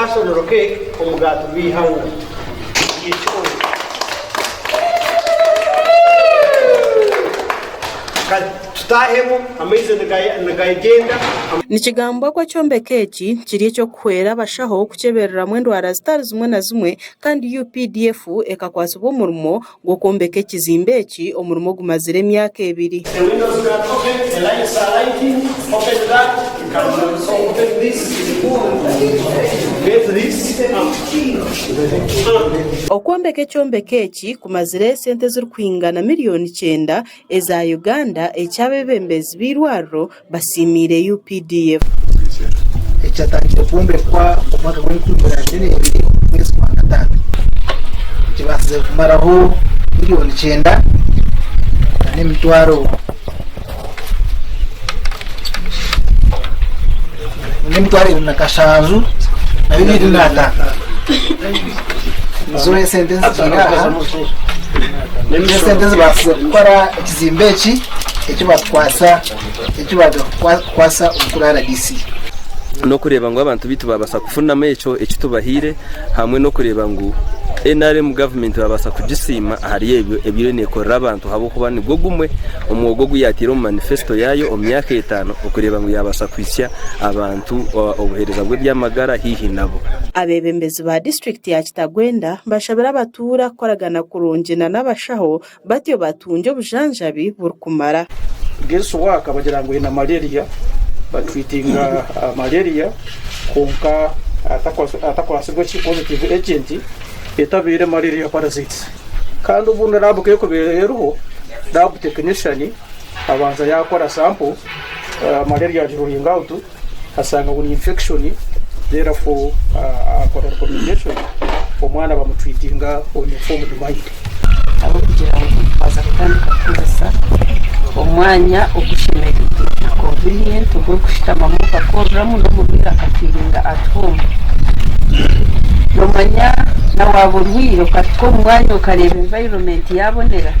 kasonoroke omugato bihanga icho tutahemo amaize nagayigenda nikigambwa kwa kyombeka eki kiri ekyo kuhwera abashaho kukebereramu endwara zitari zimwe na zimwe kandi UPDF ekakwasibwa omurimo gw'okwombeka ekizimbe eki omurimo gumazire emyaka 2. Okwombeka ekyombeka eki kumazire sente zirikwingana miliyoni 9 eza Uganda ekyabebembezi b'irwariro basimire UPDF. Ekyatangira kuombekwa omwaka gw'2022 mwezi kwa gatatu kibasize kumaraho miliyoni 9 n'emitwaro 5 na 25 zoe sentence basize gukora ekizimbe eki ekibatkwasa omukurara DC no kureba ngo abantu bitu babasa kufunamo echo ekitubahire hamwe no kureba ngo NRM government babasa kugisima hari ebyo nekorera abantu habo kuba ni gogumwe umwogo guyatira mu manifesto yayo omyaka 5 okureba ngo yabasa kwisya abantu obuhereza bwe byamagara hihi nabo. Abebembezi ba district ya Kitagwenda bashabira abatura koragana kurongena n'abashaho batyo batunje obujanjabi burukumara geso waka bagira ngo ina malaria batwitinga malaria konka atakwasirwa ki positive agent etabire malaria parasites kandi ubundi nabuke ko bereho lab technician abanza yakora sample malaria jiruhinga out asanga ngo infection therefore akora recommendation omwana bamutwitinga on informed mind abo kugira ngo baza gutandika kuza omwanya ogushemerera convenient ubwo kushitama mu program no mubira akiringa at home nomanya na waburwiro katiko mwanya ukareba environment yabonera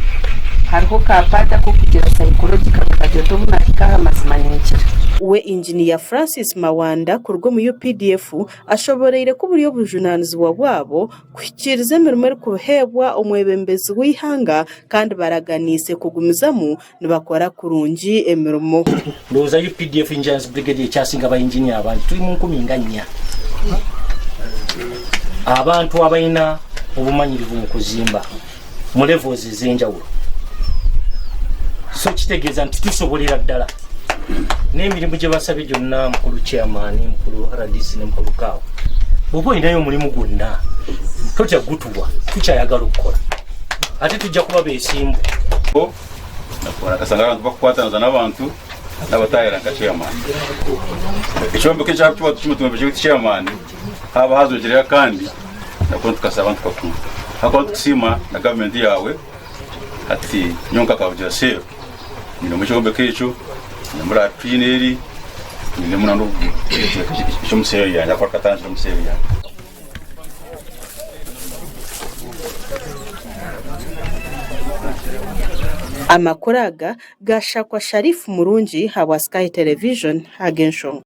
hariho kapata ko kugira psychological kajoto bunakikaha mazimanyinkira. We engineer Francis Mawanda kurwo mu UPDF ashoboreire ko buriyo bujunanizwa bwabo kwikiriza emirimo kuhebwa omwebembezi w'ihanga kandi baraganise kugumizamu nibakora kurungi emirimo. Ndoza UPDF Engineers Brigade cyasinga aba engineer abandi turi mu nkuminganya abantu abayina obumanyirivu mu kuzimba mu levels zenjawulo so kitegeza nti tusobolera ddala n'emirimu gye basabye gyonna mukulu chairman mukulu RDC ne mukulu kawo obo inayo mulimu gwonna tujja gutuwa tukyayagala okukola ate tujja kuba beesimbu nakora kasanga abantu bakwatana n'abantu n'abatayira nka chairman ekyombo k'ekyabo kiba tukimutumbe chairman haba hazogerera kandi nakora tukasaba abantu bakunda hakora tukusima na government yawe ati nyonka kavugira sero ni mu cyombo k'echo muri atwineri ni munando cyo museri ya nakora katangira museri ya amakuraga gashakwa Sharifu Murungi hawa Sky Television Hagenshong.